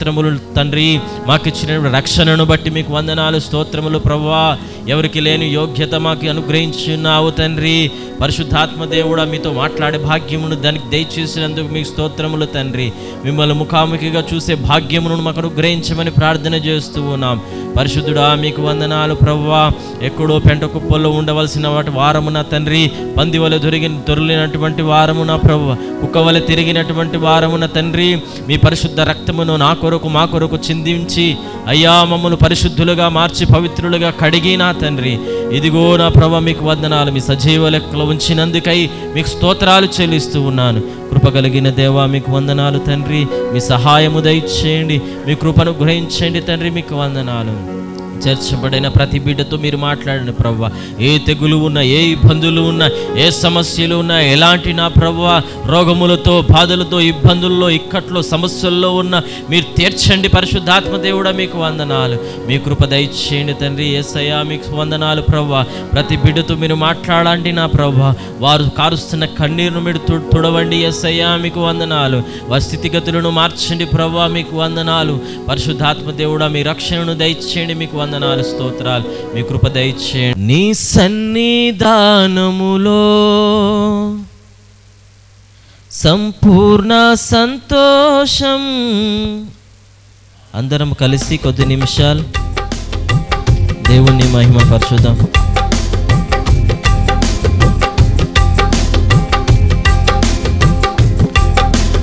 స్తోత్రములు తండ్రి, మాకు ఇచ్చిన రక్షణను బట్టి మీకు వందనాలు, స్తోత్రములు ప్రభువా. ఎవరికి లేని యోగ్యత మాకు అనుగ్రహించున్నావు తండ్రి. పరిశుద్ధాత్మ దేవుడా, మీతో మాట్లాడే భాగ్యమును దానికి దయచేసినందుకు మీకు స్తోత్రములు తండ్రి. మిమ్మల్ని ముఖాముఖిగా చూసే భాగ్యమును మాకు అనుగ్రహించమని ప్రార్థన చేస్తూ ఉన్నాం. పరిశుద్ధుడా, మీకు వందనాలు ప్రభువా. ఎక్కడో పెంట కుప్పల్లో ఉండవలసిన వాటి వారమున తండ్రి, పంది వలె దొరికినటువంటి వారమున ప్రభువా, కుక్క వలె తిరిగినటువంటి వారమున తండ్రి, మీ పరిశుద్ధ రక్తమును నా కొరకు మా కొరకు చిందించి అయ్యా మమ్మల్ని పరిశుద్ధులుగా మార్చి పవిత్రులుగా కడిగినా తండ్రి, ఇదిగో నా ప్రభువా మీకు వందనాలు. మీ సజీవ లెక్కలో ఉంచినందుకై మీకు స్తోత్రాలు చెల్లిస్తూ ఉన్నాను. కృప కలిగిన దేవా మీకు వందనాలు తండ్రి. మీ సహాయము దయచేయండి, మీ కృపను గ్రహించండి తండ్రి. మీకు వందనాలు. చేర్చబడిన ప్రతి బిడ్డతో మీరు మాట్లాడిన ప్రభువా, ఏ తెగులు ఉన్నా, ఏ ఇబ్బందులు ఉన్నా, ఏ సమస్యలు ఉన్నా, ఎలాంటి నా ప్రభువా రోగములతో, బాధలతో, ఇబ్బందుల్లో, ఇక్కట్లో, సమస్యల్లో ఉన్న మీరు తీర్చండి. పరిశుద్ధాత్మ దేవుడా మీకు వందనాలు. మీ కృప దయచేయండి తండ్రి. యేసయ్యా మీకు వందనాలు ప్రభువా. ప్రతి బిడ్డతో మీరు మాట్లాడండి నా ప్రభువా. వారు కారుస్తున్న కన్నీరును మీరు తుడవండి. యేసయ్యా మీకు వందనాలు. వారి స్థితిగతులను మార్చండి ప్రభువా. మీకు వందనాలు. పరిశుద్ధాత్మ దేవుడా మీ రక్షణను దయచేయండి. మీకు వందనాలు, స్తోత్రాలు. మీ కృప దయచేయండి. నీ సన్నిధానములో సంపూర్ణ సంతోషం. అందరం కలిసి కొద్ది నిమిషాలు దేవుణ్ణి మహిమ పరచుదాం.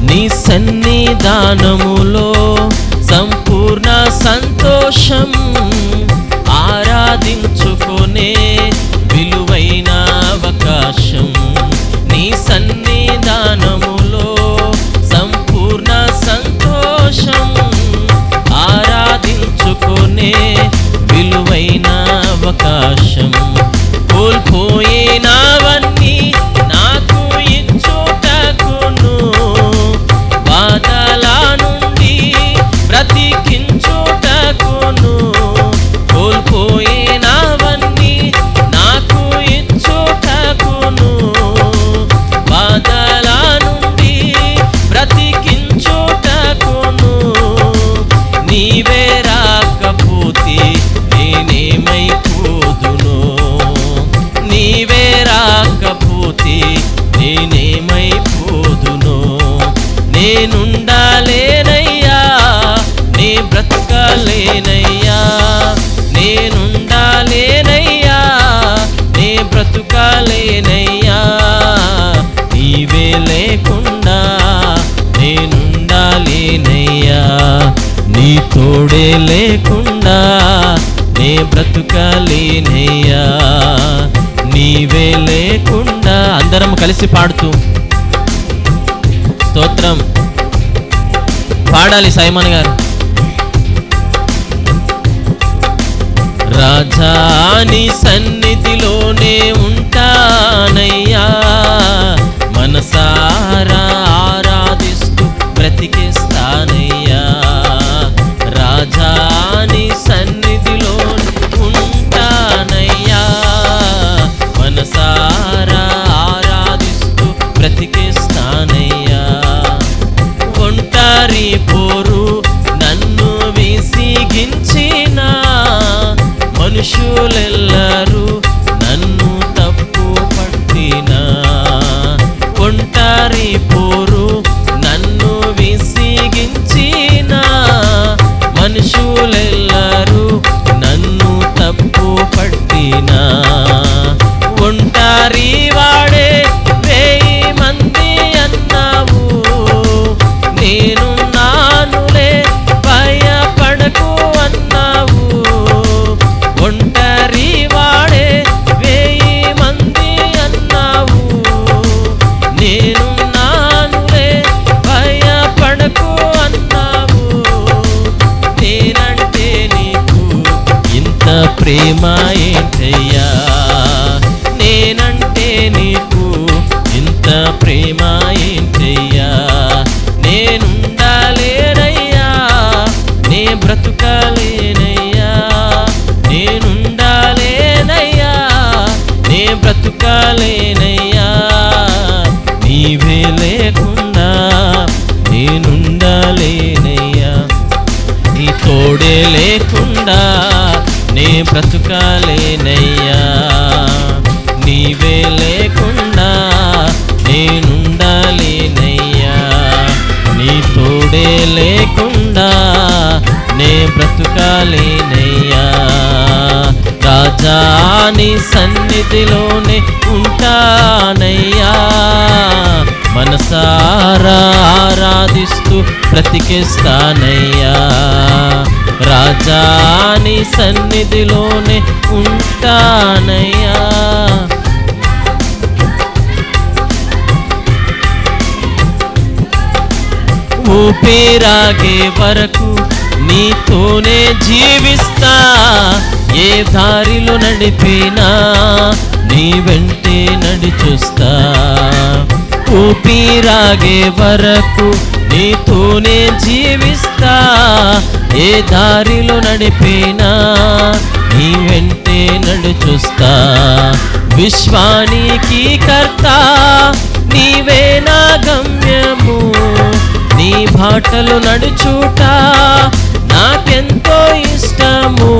నీ సన్నిధానములో సంపూర్ణ సంతోషం, ఆరాధించుకునే విలువైన అవకాశం. నీ సన్నిధానములో సంపూర్ణ సంతోషం, ఆరాధించుకునే విలువైన అవకాశం. కోల్పోయినవన్నీ నాకు ఇచ్చుటకును, బాధల నుండి బ్రతికించుటకును. కోల్పోయినవన్నీ నాకు ఇచ్చుటకును, బాధల నుండి బ్రతికించుటకును. నీవే రాకపోతే నేనేమైపోదును, నీవే రాకపోతే నేనేమైపోదును. నేనుండాలేనయ్యా, నే బ్రతకాలేనయ్యా, నేనుండాలేనయ్యా, నే బ్రతుకాలేనయ్యా. నీవే లేకుండా నేనుండాలేనయ్యా, నీ తోడే లేకుండా నే బ్రతుకాలేనయ్యా. నీవే లేకుండా. అందరం కలిసి పాడుతూ స్తోత్రం పాడాలి. సైమన్ గారు. రాజా నీ సన్నిధిలోనే ఉంటానయ్యా, మనసారా ఆరాధిస్తూ బ్రతికేస్తానయ్యా. రాజా నీ సన్నిధిలోనే ఉంటానయ్యా, మనసారా ఆరాధిస్తూ బ్రతికేస్తానయ్యా. ఒంటరి పోరు నన్ను విసిగించిన మనుషులెల్లరూ నన్ను తప్పు పట్టిన, ఒంటరి పోరు నన్ను విసిగించిన మనుషులెల్లరూ నన్ను తప్పు పట్టిన. ఒంటరి వాడే 1000 మంది అన్నావు, నేను నానులే భయపడకు అన్నావు. ఒంటరి వాడే 1000 మంది అన్నావు, నేను నానులే భయపడకు అన్నావు. నేనంటే నీకు ఇంత ప్రేమ ఏంటయ్యా, నేనంటే నీకు ఇంత ప్రేమ ఏంటయ్యా. నేనుండాలేనయ్యా, నే బ్రతుకాలేనయ్యా, నేనుండాలేనయ్యా, నే బ్రతుకాలేనయ్యా. నీవే లేకుండా నేనుండాలేనయ్యా. తోడే లేకుండా నే బ్రతుకాలేనయ్యా, నీవే లేకుండా నేనుండాలేనయ్యా, నీ తోడే లేకుండా నే బ్రతుకాలేనయ్యా. రాజా నీ సన్నిధిలోనే ఉంటానయ్యా, మనసారా ఆరాధిస్తూ బ్రతికేస్తానయ్యా. రాజా నీ సన్నిధిలోనే ఉంటానయ్యా. ఊపిరాగే వరకు నీతోనే జీవిస్తా, ఏ దారిలో నడిపినా నీ వెంటే నడిచొస్తా. ఊపిరాగే వరకు నీతోనే జీవిస్తా, ఏ దారిలో నడిపినా నీ వెంటే నడిచొస్తా. విశ్వానికి కర్త నీవే నా గమ్యము, నీ బాటలు నడుచుట నాకెంతో ఇష్టము.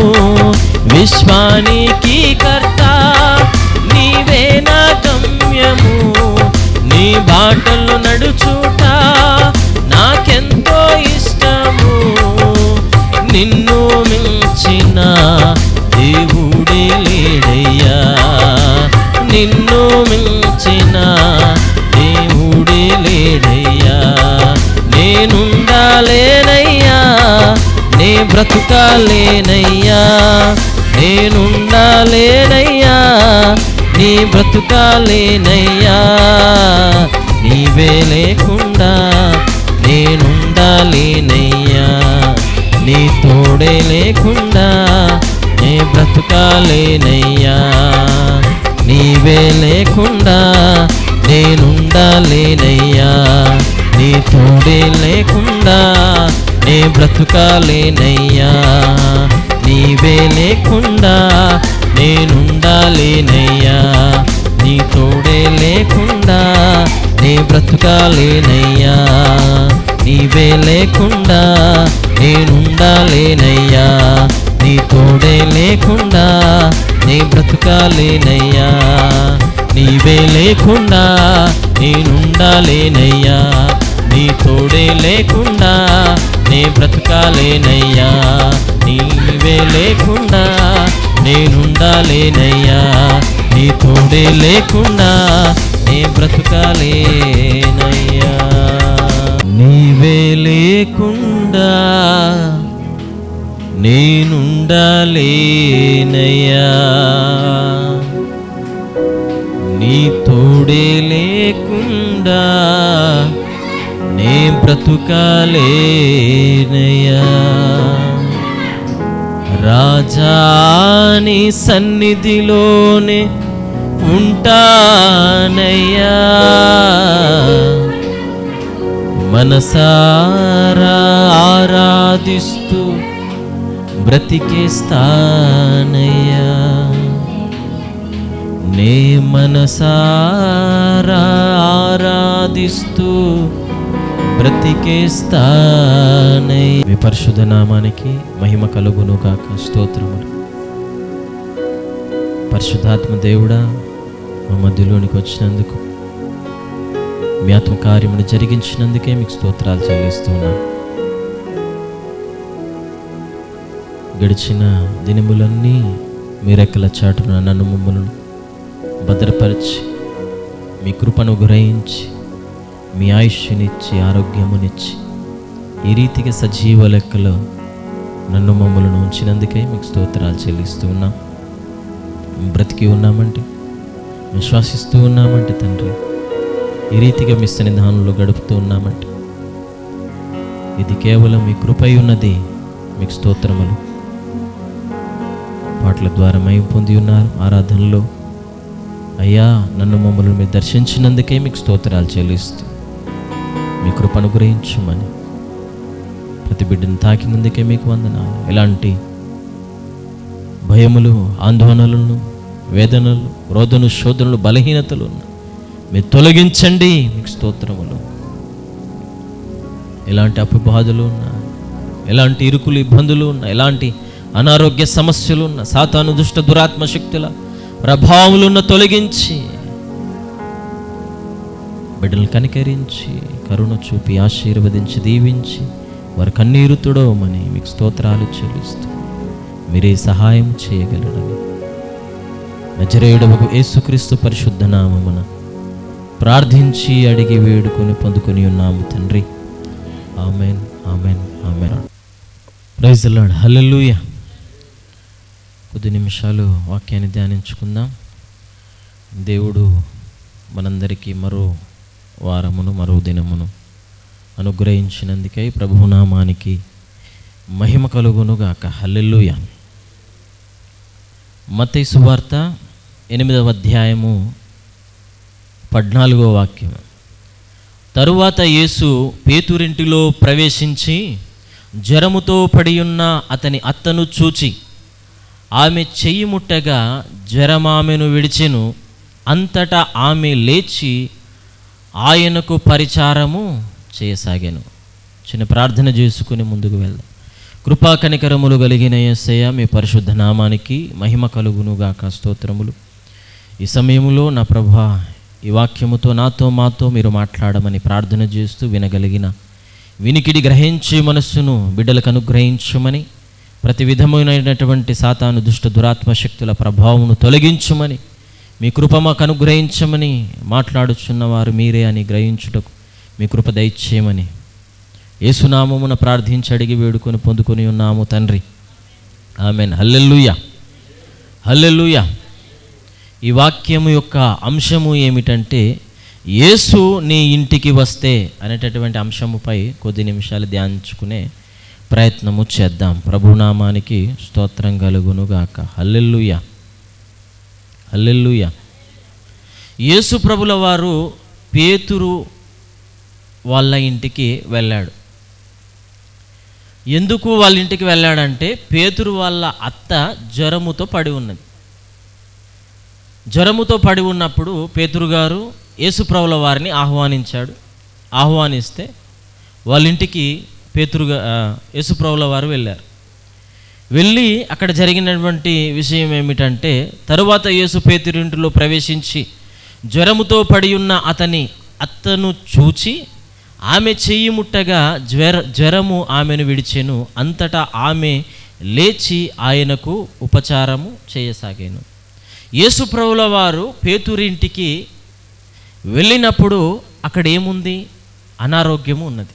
విశ్వానికి కర్త నీవే నా గమ్యము, నీ బాటలు నడుచుట నాకెంతో ఇష్టము. నిన్ను మించిన దేవుడే లేడయ్యా, నిన్ను మించిన దేవుడే లేడయ్యా. నేనుండాలేనయ్యా, నే బ్రతుకాలేనయ్యా, నేనుండాలేనయ్యా, నీ బ్రతుకాలేనయ్యా. నీవే లేకుండా నేనుండాలేనయ్యా, నీ తోడే లేకుండా నే బ్రతుకాలేనయ్యా. నీవే లేకుండా నేనుండాలేనయ్యా, నీ తోడే లేకుండా నే బ్రతుకాలేనయ్యా. నీవే లేకుండా నేనుండాలేనయ్యా, నీ తోడే లేకుండా నే బ్రతుకాలేనయ్యా. నీవే లేకుండా నేనుండాలేనయ్యా, నీ తోడే లేకుండా నే బ్రతుకాలేనయ్యా. నీవే లేకుండా నేనుండాలేనయ్యా, నీ తోడే లేకుండా నే బ్రతుకాలేనయ్యా. నీవే లేకుండా నేనుండాలేనయ్యా, నీ తోడే లేకుండా నే బ్రతుకాలేనయ్యా. నీవే లేకుండా నేనుండాలేనయ్యా, నీ తోడే లేకుండా నే బ్రతుకాలేనయ్యా. రాజా నీ సన్నిధిలోనే ఉంటానయ్యా, మనసారా ఆరాధిస్తూ బ్రతికేస్తానయ్యా. నే మనసారా ఆరాధిస్తూ బ్రతికేస్తానయ్యా. మీ పరిశుద్ధ నామానికి మహిమ కలుగును కాక. స్తోత్రములు. పరిశుద్ధాత్మ దేవుడా, మా మధ్యలోనికి వచ్చినందుకు, మీ ఆత్మ కార్యమును జరిగించినందుకే మీకు స్తోత్రాలు చెల్లిస్తున్నాను. గడిచిన దినములన్నీ మీ రెక్కల చాటున నన్ను మమ్మలను భద్రపరిచి, మీ కృపను గ్రహించి, మీ ఆయుష్నిచ్చి, ఆరోగ్యమునిచ్చి, ఈ రీతిగా సజీవ లెక్కలో నన్ను మమ్మలను ఉంచినందుకే మీకు స్తోత్రాలు చెల్లిస్తూ ఉన్నాం. బ్రతికి ఉన్నామంటే, విశ్వాసిస్తూ ఉన్నామంటే తండ్రి, ఈ రీతిగా మీ సన్నిధానంలో గడుపుతూ ఉన్నామంటే ఇది కేవలం మీ కృపై ఉన్నది. మీకు స్తోత్రములు. పాటల ద్వారా మహిమ పొంది ఉన్నారు. ఆరాధనలో అయ్యా నన్ను మమ్మల్ని మీరు దర్శించినందుకే మీకు స్తోత్రాలు చెల్లిస్తూ, మీ కృపను గురించమని ప్రతి బిడ్డను తాకినందుకే మీకు వందనాలు. ఎలాంటి భయములు, ఆందోళనలను, వేదనలు, రోదనలు, శోధనలు, బలహీనతలు మీరు తొలగించండి. మీకు స్తోత్రములు. ఎలాంటి అపబాధలు ఉన్నా, ఎలాంటి ఇరుకులు ఇబ్బందులు ఉన్నా, ఎలాంటి అనారోగ్య సమస్యలు ఉన్న, సాతాను దుష్ట దురాత్మ శక్తుల ప్రభావాలున్న తొలగించి బిడ్డలు కనికరించి కరుణ చూపి ఆశీర్వదించి దీవించి వారి కన్నీరు తుడవమని మీకు స్తోత్రాలు చెల్లిస్తూ మీరే సహాయం చేయగలరని నజరేయుడవగు యేసుక్రీస్తు పరిశుద్ధ నామమున ప్రార్థించి అడిగి వేడుకొని పొందుకొని ఉన్నాము తండ్రి. Amen, amen, amen. Praise the Lord. Hallelujah. కొద్ది నిమిషాలు వాక్యాన్ని ధ్యానించుకుందాం. దేవుడు మనందరికీ మరో వారమును మరో దినమును అనుగ్రహించినందుకై ప్రభునామానికి మహిమ కలుగునుగాక. హల్లెలూయా. మత్తయి సువార్త 8వ అధ్యాయము 14వ వాక్యం. తరువాత యేసు పేతురింటిలో ప్రవేశించి జ్వరముతో పడియున్న అతని అత్తను చూచి ఆమె చెయ్యి ముట్టగా జ్వరమామెను విడిచెను. అంతటా ఆమె లేచి ఆయనకు పరిచారము చేయసాగాను. చిన్న ప్రార్థన చేసుకుని ముందుకు వెళ్దాం. కృపా కనికరములు కలిగిన యేసయ్య, మీ పరిశుద్ధ నామానికి మహిమ కలుగునుగాక. స్తోత్రములు. ఈ సమయంలో నా ప్రభువా, ఈ వాక్యముతో నాతో మాతో మీరు మాట్లాడమని ప్రార్థన చేస్తూ వినగలిగిన వినికిడి గ్రహించే మనస్సును బిడ్డలకు అనుగ్రహించమని, ప్రతి విధమైనటువంటి సాతాను దుష్ట దురాత్మ శక్తుల ప్రభావమును తొలగించమని, మీ కృప మాకు అనుగ్రహించమని, మాట్లాడుచున్నవారు మీరే అని గ్రహించుటకు మీ కృప దయచేయమని యేసునామమున ప్రార్థించి అడిగి వేడుకొని పొందుకొని ఉన్నాము తండ్రి. ఆమెన్. హల్లెలూయా, హల్లెలూయా. ఈ వాక్యము యొక్క అంశము ఏమిటంటే, యేసు నీ ఇంటికి వస్తే అనేటటువంటి అంశముపై కొద్ది నిమిషాలు ధ్యానించుకునే ప్రయత్నము చేద్దాం. ప్రభునామానికి స్తోత్రం కలుగునుగాక. హల్లెలూయా, హల్లెలూయా. యేసు ప్రభుల వారు పేతురు వాళ్ళ ఇంటికి వెళ్ళాడు. ఎందుకు వాళ్ళ ఇంటికి వెళ్ళాడంటే, పేతురు వాళ్ళ అత్త జ్వరముతో పడి ఉన్నది. జ్వరముతో పడి ఉన్నప్పుడు పేతురు గారు యేసు ప్రభుల వారిని ఆహ్వానించాడు. ఆహ్వానిస్తే వాళ్ళ ఇంటికి యేసు ప్రభుల వారు వెళ్ళారు. వెళ్ళి అక్కడ జరిగినటువంటి విషయం ఏమిటంటే, తరువాత యేసు పేతురింటిలో ప్రవేశించి జ్వరముతో పడి ఉన్న అతని అత్తను చూచి ఆమె చెయ్యి ముట్టగా జ్వరము ఆమెను విడిచెను. అంతటా ఆమె లేచి ఆయనకు ఉపచారము చేయసాగాను. యేసు ప్రభుల వారు పేతురింటికి వెళ్ళినప్పుడు అక్కడ ఏముంది? అనారోగ్యము ఉన్నది.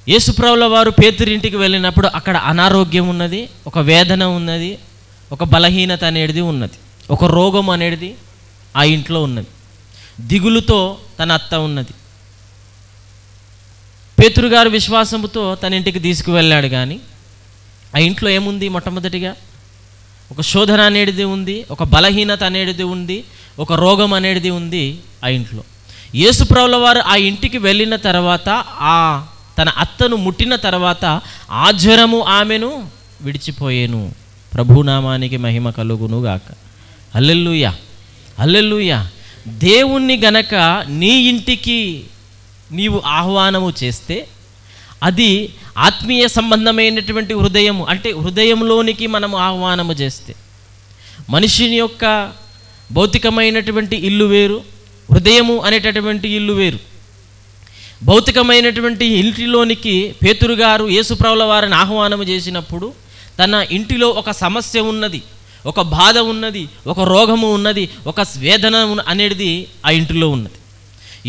యేసు ప్రభుల వారు పేతురింటికి వెళ్ళినప్పుడు అక్కడ అనారోగ్యం ఉన్నది, ఒక వేదన ఉన్నది, ఒక బలహీనత అనేది ఉన్నది, ఒక రోగం అనేది ఆ ఇంట్లో ఉన్నది. దిగులుతో తన అత్త ఉన్నది. పేతురు గారు విశ్వాసముతో తన ఇంటికి తీసుకువెళ్ళాడు. కానీ ఆ ఇంట్లో ఏముంది? మొట్టమొదటిగా ఒక శోధన అనేది ఉంది, ఒక బలహీనత అనేది ఉంది, ఒక రోగం అనేది ఉంది ఆ ఇంట్లో. యేసు ప్రభుల వారు ఆ ఇంటికి వెళ్ళిన తర్వాత, తన అత్తను ముట్టిన తర్వాత ఆ జ్వరము ఆమెను విడిచిపోయేను. ప్రభునామానికి మహిమ కలుగును గాక. హల్లెలూయా, హల్లెలూయా. దేవుణ్ణి గనక నీ ఇంటికి నీవు ఆహ్వానము చేస్తే, అది ఆత్మీయ సంబంధమైనటువంటి హృదయము, అంటే హృదయంలోనికి మనము ఆహ్వానము చేస్తే, మనిషిని యొక్క భౌతికమైనటువంటి ఇల్లు వేరు, హృదయము అనేటటువంటి ఇల్లు వేరు. భౌతికమైనటువంటి ఇంటిలోనికి పేతురు గారు యేసు ప్రభుల వారిని ఆహ్వానము చేసినప్పుడు, తన ఇంటిలో ఒక సమస్య ఉన్నది, ఒక బాధ ఉన్నది, ఒక రోగము ఉన్నది, ఒక వేదన అనేది ఆ ఇంటిలో ఉన్నది.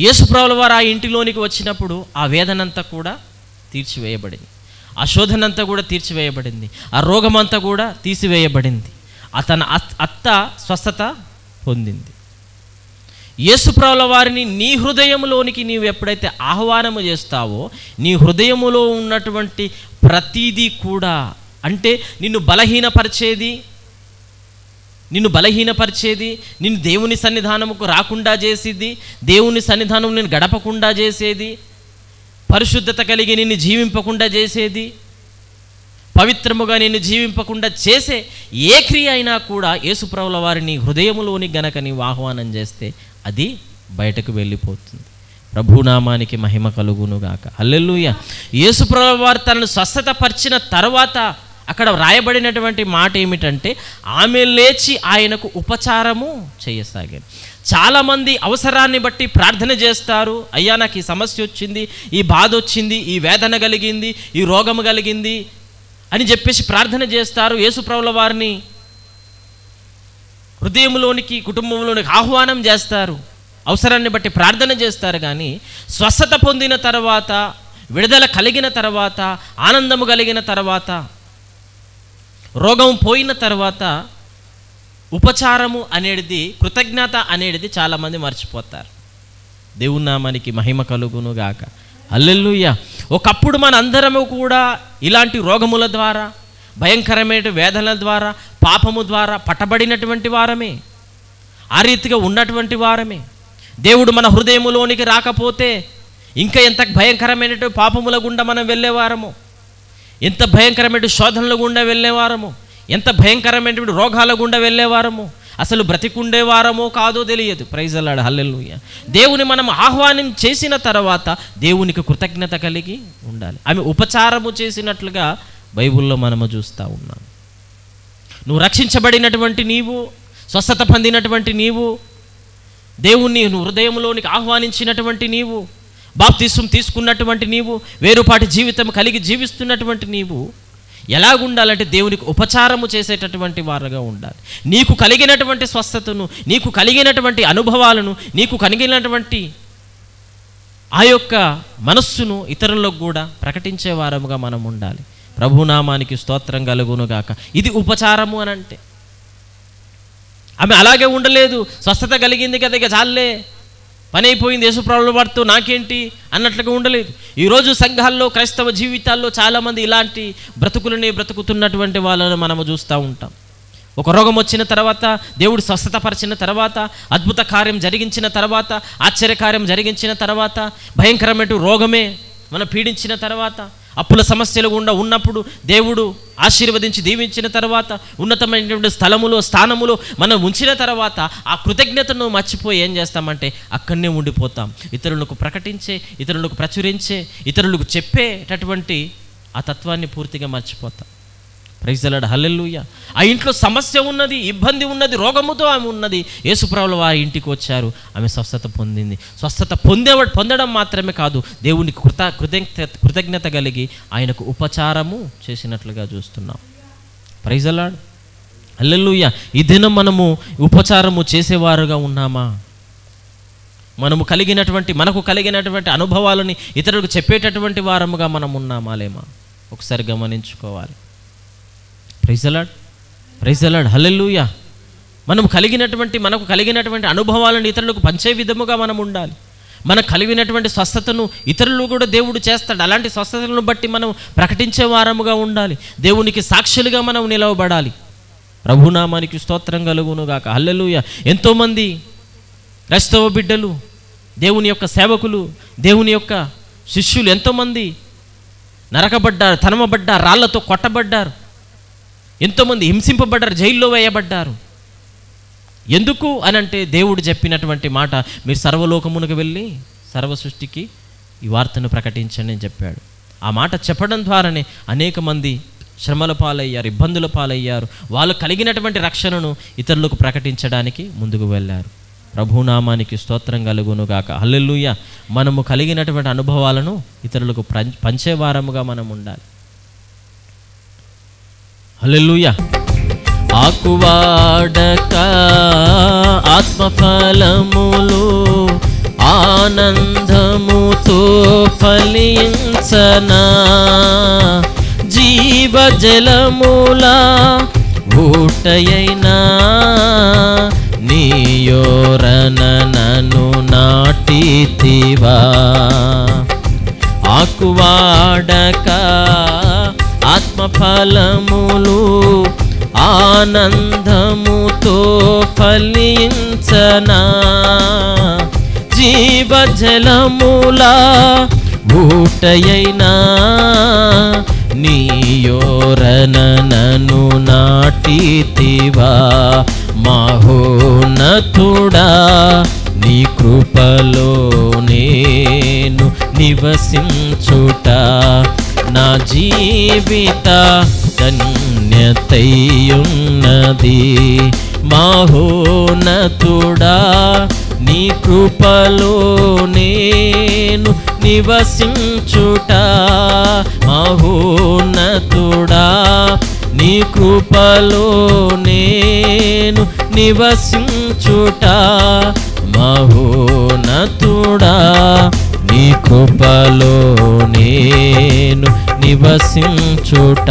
యేసు ప్రభుల వారు ఆ ఇంటిలోనికి వచ్చినప్పుడు ఆ వేదనంతా కూడా తీర్చివేయబడింది, ఆ శోధనంతా కూడా తీర్చివేయబడింది, ఆ రోగమంతా కూడా తీసివేయబడింది. తన అత్త స్వస్థత పొందింది. యేసు ప్రభుల వారిని నీ హృదయంలోనికి నీవు ఎప్పుడైతే ఆహ్వానము చేస్తావో, నీ హృదయములో ఉన్నటువంటి ప్రతీదీ కూడా, అంటే నిన్ను బలహీనపరిచేది, నిన్ను దేవుని సన్నిధానముకు రాకుండా చేసేది, దేవుని సన్నిధానం నేను గడపకుండా చేసేది, పరిశుద్ధత కలిగి నిన్ను జీవింపకుండా చేసేది, పవిత్రముగా నిన్ను జీవింపకుండా చేసే ఏ క్రియ అయినా కూడా యేసు ప్రభుల వారిని హృదయములోని గనక నీవు ఆహ్వానం చేస్తే అది బయటకు వెళ్ళిపోతుంది. ప్రభునామానికి మహిమ కలుగునుగాక. హల్లెలూయా. యేసుప్రభువు వారు తనను స్వస్థత పరిచిన తర్వాత అక్కడ వ్రాయబడినటువంటి మాట ఏమిటంటే, ఆమె లేచి ఆయనకు ఉపచారము చేయసాగారు. చాలామంది అవసరాన్ని బట్టి ప్రార్థన చేస్తారు. అయ్యా, నాకు ఈ సమస్య వచ్చింది, ఈ బాధ వచ్చింది, ఈ వేదన కలిగింది, ఈ రోగము కలిగింది అని చెప్పేసి ప్రార్థన చేస్తారు. యేసుప్రభుల వారిని హృదయంలోనికి, కుటుంబంలోనికి ఆహ్వానం చేస్తారు, అవసరాన్ని బట్టి ప్రార్థన చేస్తారు. కానీ స్వస్థత పొందిన తర్వాత, విడుదల కలిగిన తర్వాత, ఆనందము కలిగిన తర్వాత, రోగం పోయిన తర్వాత ఉపచారము అనేది, కృతజ్ఞత అనేది చాలామంది మర్చిపోతారు. దేవుని నామానికి మహిమ కలుగునుగాక. హల్లెలూయా. ఒకప్పుడు మన అందరము కూడా ఇలాంటి రోగముల ద్వారా, భయంకరమైన వేదనల ద్వారా, పాపము ద్వారా పట్టబడినటువంటి వారమే, ఆ రీతిగా ఉన్నటువంటి వారమే. దేవుడు మన హృదయములోనికి రాకపోతే ఇంకా ఎంత భయంకరమైనటువంటి పాపముల గుండా మనం వెళ్ళేవారము, ఎంత భయంకరమైన శోధనల గుండా వెళ్ళేవారము, ఎంత భయంకరమైనటువంటి రోగాల గుండా వెళ్ళేవారము, అసలు బ్రతికుండేవారమో కాదో తెలియదు. Praise the Lord. హల్లెలూయా. దేవుని మనం ఆహ్వానం చేసిన తర్వాత దేవునికి కృతజ్ఞత కలిగి ఉండాలి. ఆమె ఉపచారము చేసినట్లుగా బైబిల్లో మనము చూస్తూ ఉన్నాం. నువ్వు రక్షించబడినటువంటి నీవు, స్వస్థత పొందినటువంటి నీవు, దేవుణ్ణి నువ్వు హృదయంలోనికి ఆహ్వానించినటువంటి నీవు, బాప్తిస్మం తీసుకున్నటువంటి నీవు, వేరుపాటి జీవితం కలిగి జీవిస్తున్నటువంటి నీవు ఎలాగుండాలంటే దేవునికి ఉపచారము చేసేటటువంటి వారుగా ఉండాలి. నీకు కలిగినటువంటి స్వస్థతను, నీకు కలిగినటువంటి అనుభవాలను, నీకు కలిగినటువంటి ఆ యొక్క మనస్సును ఇతరులకు కూడా ప్రకటించే వారముగా మనం ఉండాలి. ప్రభునామానికి స్తోత్రం కలుగునుగాక. ఇది ఉపచారము అని అంటే. ఆమె అలాగే ఉండలేదు. స్వస్థత కలిగింది కదా, ఇక చాలే, పని అయిపోయింది, యేసుప్రభుల వారితో నాకేంటి అన్నట్లుగా ఉండలేదు. ఈరోజు సంఘాల్లో, క్రైస్తవ జీవితాల్లో చాలామంది ఇలాంటి బ్రతుకులని బ్రతుకుతున్నటువంటి వాళ్ళని మనము చూస్తూ ఉంటాం. ఒక రోగం వచ్చిన తర్వాత, దేవుడు స్వస్థతపరిచిన తర్వాత, అద్భుత కార్యం జరిగించిన తర్వాత, ఆశ్చర్యకార్యం జరిగించిన తర్వాత, భయంకరమైన రోగమే మనం పీడించిన తర్వాత, అప్పుల సమస్యలు గుండా ఉన్నప్పుడు దేవుడు ఆశీర్వదించి దీవించిన తర్వాత, ఉన్నతమైనటువంటి స్థానములో మనం ఉంచిన తర్వాత, ఆ కృతజ్ఞతను మర్చిపోయి ఏం చేస్తామంటే అక్కడనే ఉండిపోతాం. ఇతరులకు ప్రకటించే, ఇతరులకు ప్రచురించే, ఇతరులకు చెప్పేటటువంటి ఆ తత్వాన్ని పూర్తిగా మర్చిపోతాం. Praise the Lord. హల్లెలూయా. ఆ ఇంట్లో సమస్య ఉన్నది, ఇబ్బంది ఉన్నది, రోగముతో ఆమె ఉన్నది. యేసుప్రభుల వారి ఇంటికి వచ్చారు, ఆమె స్వస్థత పొందింది. స్వస్థత పొందడం మాత్రమే కాదు, దేవునికి కృతజ్ఞత కలిగి ఆయనకు ఉపచారము చేసినట్లుగా చూస్తున్నాం. Praise the Lord. హల్లెలూయా. ఈ దినం మనము ఉపచారము చేసేవారుగా ఉన్నామా? మనకు కలిగినటువంటి అనుభవాలని ఇతరులకు చెప్పేటటువంటి వారముగా మనం ఉన్నామా లేమా? ఒకసారి గమనించుకోవాలి. Praise the Lord. Praise the Lord. Hallelujah. మనకు కలిగినటువంటి అనుభవాలను ఇతరులకు పంచే విధముగా మనం ఉండాలి. మనకు కలిగినటువంటి స్వస్థతను ఇతరులు కూడా దేవుడు చేస్తాడు. అలాంటి స్వస్థతలను బట్టి మనం ప్రకటించే వారముగా ఉండాలి. దేవునికి సాక్షులుగా మనం నిలవబడాలి. ప్రభునామానికి స్తోత్రం కలుగునుగాక. హల్లెలూయా. ఎంతోమంది క్రైస్తవ బిడ్డలు, దేవుని యొక్క సేవకులు, దేవుని యొక్క శిష్యులు ఎంతోమంది నరకబడ్డారు, తనమబడ్డారు, రాళ్లతో కొట్టబడ్డారు, ఎంతోమంది హింసింపబడ్డారు, జైల్లో వేయబడ్డారు. ఎందుకు అనంటే దేవుడు చెప్పినటువంటి మాట, మీరు సర్వలోకమునకు వెళ్ళి సర్వ సృష్టికి ఈ వార్తను ప్రకటించండి అని చెప్పాడు. ఆ మాట చెప్పడం ద్వారానే అనేక మంది శ్రమల పాలయ్యారు, ఇబ్బందుల పాలయ్యారు. వాళ్ళు కలిగినటువంటి రక్షణను ఇతరులకు ప్రకటించడానికి ముందుకు వెళ్ళారు. ప్రభునామానికి స్తోత్రం కలుగునుగాక. హల్లెలూయా. మనము కలిగినటువంటి అనుభవాలను ఇతరులకు పంచేవారముగా మనం ఉండాలి. హల్లెలూయా. ఆకువాడక ఆత్మఫలములు ఆనందముతో ఫలించనా, జీవజలముల ఊటయైనా నీయోరన నన్ను నాటితివా. ఆకువాడక ఆత్మఫలములు ఆనందముతో ఫలించనా, జీవజలముల ఊటయైనా నీయోరన నన్ను నాటితివా. మహోన్నతుడా నీ కృపలో నేను నివసించుట నా జీవిత ధన్యతయున్నది. మహోన్నతుడా నీ కృపలో నేను నివసించుట, మహోన్నతుడా నీ కృపలో నేను నివసించుట, మహోన్నతుడా నీ కృపలో నేను నివసించుట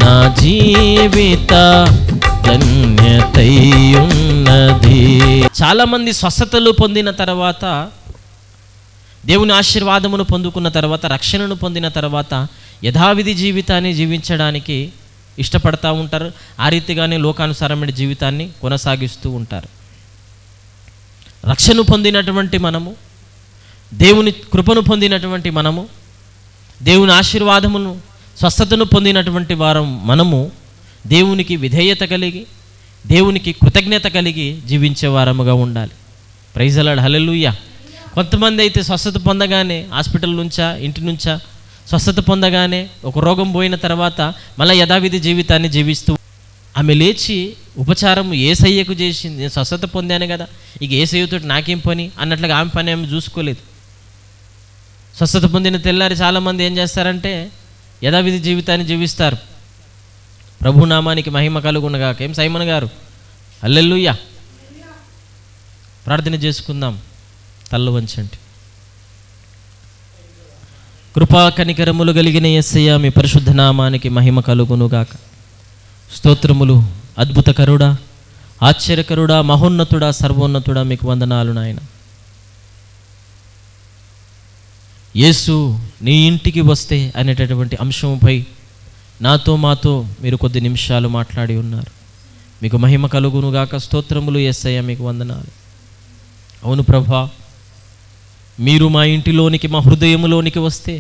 నా జీవిత ధన్యతయున్నది. చాలామంది స్వస్థతలు పొందిన తర్వాత, దేవుని ఆశీర్వాదమును పొందుకున్న తర్వాత, రక్షణను పొందిన తర్వాత యథావిధి జీవితాన్ని జీవించడానికి ఇష్టపడతా ఉంటారు. ఆ రీతిగానే లోకానుసారమైన జీవితాన్ని కొనసాగిస్తూ ఉంటారు. రక్షణ పొందినటువంటి మనము, దేవుని కృపను పొందినటువంటి మనము, దేవుని ఆశీర్వాదమును స్వస్థతను పొందినటువంటి వారం మనము దేవునికి విధేయత కలిగి, దేవునికి కృతజ్ఞత కలిగి జీవించే వారముగా ఉండాలి. ప్రైజ్ ది లార్డ్, హల్లెలూయా. కొంతమంది అయితే స్వస్థత పొందగానే హాస్పిటల్ నుంచా ఇంటి నుంచా స్వస్థత పొందగానే ఒక రోగం పోయిన తర్వాత మళ్ళీ యథావిధి జీవితాన్ని జీవిస్తూ, ఆమె లేచి ఉపచారం యేసయ్యకు చేసింది, నేను స్వస్థత పొందాను కదా, ఇక యేసయ్యతో నాకేం పని అన్నట్లుగా ఆమె పని ఆమె చూసుకోలేదు. స్వస్థత పొందిన తెల్లారి చాలామంది ఏం చేస్తారంటే యథావిధి జీవితాన్ని జీవిస్తారు. ప్రభునామానికి మహిమ కలుగునగాక. ఏం సైమన్ గారు, హల్లెలూయా. ప్రార్థన చేసుకుందాం, తల్ల వంచండి. కృపా కనికరములు కలిగిన యేసయ్య మీ పరిశుద్ధ నామానికి మహిమ కలుగునుగాక. స్తోత్రములు. అద్భుతకరుడా, ఆశ్చర్యకరుడా, మహోన్నతుడా, సర్వోన్నతుడా మీకు వందనాలు నాయన. యేసు నీ ఇంటికి వస్తే అనేటటువంటి అంశంపై నాతో మాతో మీరు కొద్ది నిమిషాలు మాట్లాడి ఉన్నారు. మీకు మహిమ కలుగునుగాక. స్తోత్రములు యేసయ్య, మీకు వందనాలు. అవును ప్రభా, మీరు మా ఇంటిలోనికి, మా హృదయములోనికి వస్తే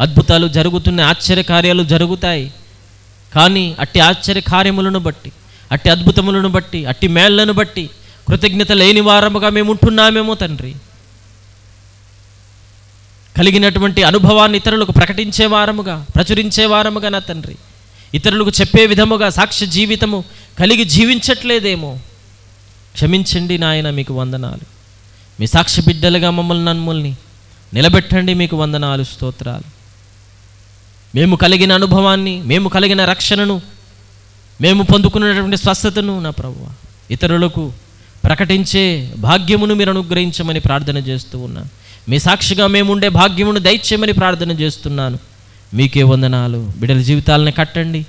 అద్భుతాలు జరుగుతున్నాయి, ఆశ్చర్య కార్యాలు జరుగుతాయి. కానీ అట్టి ఆశ్చర్య కార్యములను బట్టి, అట్టి అద్భుతములను బట్టి, అట్టి మేళ్లను బట్టి కృతజ్ఞత లేని వారముగా మేము ఉంటున్నామేమో తండ్రి. కలిగినటువంటి అనుభవాన్ని ఇతరులకు ప్రకటించే వారముగా, ప్రచురించే వారముగా నా తండ్రి, ఇతరులకు చెప్పే విధముగా సాక్ష్య జీవితము కలిగి జీవించట్లేదేమో. క్షమించండి నాయన, మీకు వందనాలు. మీ సాక్షి బిడ్డలుగా మమ్మల్ని నిలబెట్టండి, మీకు వందనాలు, స్తోత్రాలు. మేము కలిగిన అనుభవాన్ని, మేము కలిగిన రక్షణను, మేము పొందుకున్నటువంటి స్వస్థతను నా ప్రభువా ఇతరులకు ప్రకటించే భాగ్యమును మీరు అనుగ్రహించమని ప్రార్థన చేస్తూ ఉన్నాను. మీ సాక్షిగా మేము ఉండే భాగ్యమును దయచేయమని ప్రార్థన చేస్తున్నాను. మీకే వందనాలు. బిడ్డల జీవితాలను కట్టండి.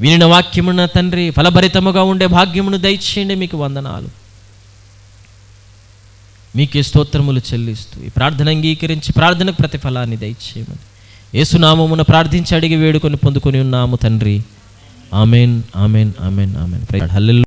వినిన వాక్యమున తండ్రి ఫలభరితముగా ఉండే భాగ్యమును దయచేయండి. మీకు వందనాలు. మీకే స్తోత్రములు చెల్లిస్తూ ఈ ప్రార్థన అంగీకరించి ప్రార్థనకు ప్రతిఫలాన్ని దయచేయమని యేసునామమున ప్రార్థించి అడిగి వేడుకొని పొందుకొని ఉన్నాము తండ్రి. Amen, amen, amen, amen. హల్లెలూయా.